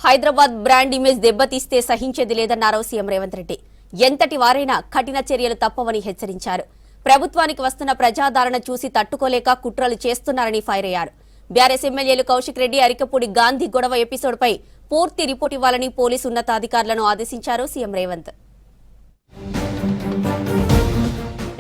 Hyderabad brand image దెబ్బతీస్తే సహించేది లేదన్నారు CM Revanth Reddy. ఎంతటి వారైనా కఠిన చర్యలు తప్పవని హెచ్చరించారు. ప్రభుత్వానికి వస్తున్న ప్రజాదరణ చూసి తట్టుకోలేక కుట్రలు చేస్తున్నారని ఫైర్ అయ్యారు. బీఆర్ఎస్ ఎమ్మెల్యేలు కౌశిక్ రెడ్డి, అరికపూడి గాంధీ గొడవ ఎపిసోడ్పై పూర్తి రిపోర్ట్ ఇవ్వాలని పోలీసు ఉన్నతాధికారులను ఆదేశించారు సీఎం రేవంత్.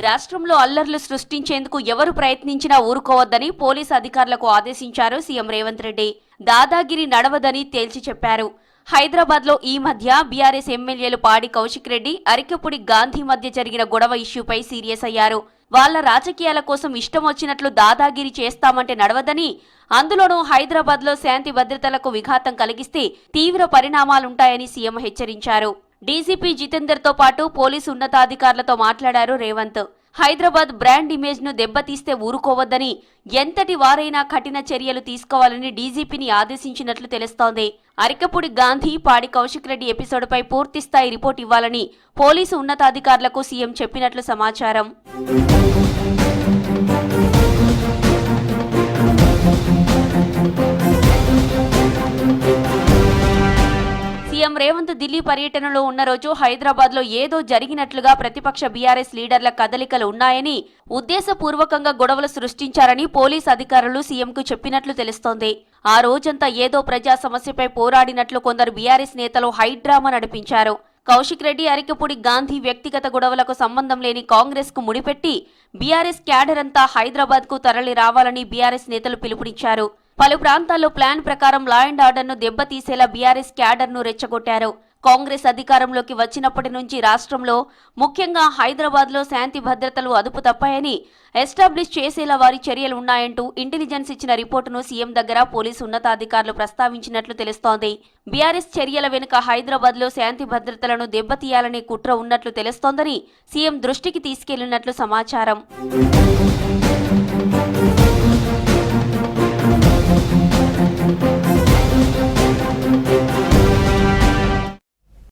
రాష్ట్రంలో అల్లర్లు సృష్టించేందుకు ఎవరు ప్రయత్నించినా ఊరుకోవద్దని పోలీసు అధికారులకు ఆదేశించారు సీఎం రేవంత్ రెడ్డి. దాదాగిరి నడవదని తేల్చి చెప్పారు. హైదరాబాద్ లో ఈ మధ్య బీఆర్ఎస్ ఎమ్మెల్యేలు పాడి కౌశిక్ రెడ్డి, అరికపూడి గాంధీ మధ్య జరిగిన గొడవ ఇష్యూపై సీరియస్ అయ్యారు. వాళ్ల రాజకీయాల కోసం ఇష్టం వచ్చినట్లు దాదాగిరి చేస్తామంటే నడవదని, అందులోనూ హైదరాబాద్ లో శాంతి భద్రతలకు విఘాతం కలిగిస్తే తీవ్ర పరిణామాలుంటాయని సీఎం హెచ్చరించారు. డీజీపీ జితేందర్ తో పాటు పోలీసు ఉన్నతాధికారులతో మాట్లాడారు రేవంత్. హైదరాబాద్ బ్రాండ్ ఇమేజ్ ను దెబ్బతీస్తే ఊరుకోవద్దని, ఎంతటి వారైనా కఠిన చర్యలు తీసుకోవాలని డీజీపీని ఆదేశించినట్లు తెలుస్తోంది. అరికపూడి గాంధీ, పాడి కౌశిక్ రెడ్డి ఎపిసోడ్పై పూర్తిస్థాయి రిపోర్ట్ ఇవ్వాలని పోలీసు ఉన్నతాధికారులకు సీఎం చెప్పినట్లు సమాచారం. సీఎం రేవంత్ ఢిల్లీ పర్యటనలో ఉన్న రోజు హైదరాబాద్ లో ఏదో జరిగినట్లుగా ప్రతిపక్ష బీఆర్ఎస్ లీడర్ల కదలికలు ఉన్నాయని, ఉద్దేశపూర్వకంగా గొడవలు సృష్టించారని పోలీస్ అధికారులు సీఎంకు చెప్పినట్లు తెలుస్తోంది. ఆ రోజంతా ఏదో ప్రజా సమస్యపై పోరాడినట్లు కొందరు బీఆర్ఎస్ నేతలు హైడ్రామా నడిపించారు. కౌశిక్ రెడ్డి, అరికపూడి గాంధీ వ్యక్తిగత గొడవలకు సంబంధం లేని కాంగ్రెస్ కు ముడిపెట్టి బీఆర్ఎస్ క్యాడర్ అంతా హైదరాబాద్ కు తరలి రావాలని బీఆర్ఎస్ నేతలు పిలుపునిచ్చారు. పలు ప్రాంతాల్లో ప్లాన్ ప్రకారం లా అండ్ ఆర్డర్ ను దెబ్బతీసేలా బీఆర్ఎస్ క్యాడర్ ను రెచ్చగొట్టారు. కాంగ్రెస్ అధికారంలోకి వచ్చినప్పటి నుంచి రాష్ట్రంలో, ముఖ్యంగా హైదరాబాద్ లో శాంతి భద్రతలు అదుపు తప్పాయని, ఎస్టాబ్లిష్ చేసేలా వారి చర్యలు ఉన్నాయంటూ ఇంటెలిజెన్స్ ఇచ్చిన రిపోర్టును సీఎం దగ్గర పోలీసు ఉన్నతాధికారులు ప్రస్తావించినట్లు తెలుస్తోంది. బీఆర్ఎస్ చర్యల వెనుక హైదరాబాద్ లో శాంతి భద్రతలను దెబ్బతీయాలనే కుట్ర ఉన్నట్లు తెలుస్తోందని సీఎం దృష్టికి తీసుకెళ్లినట్లు సమాచారం.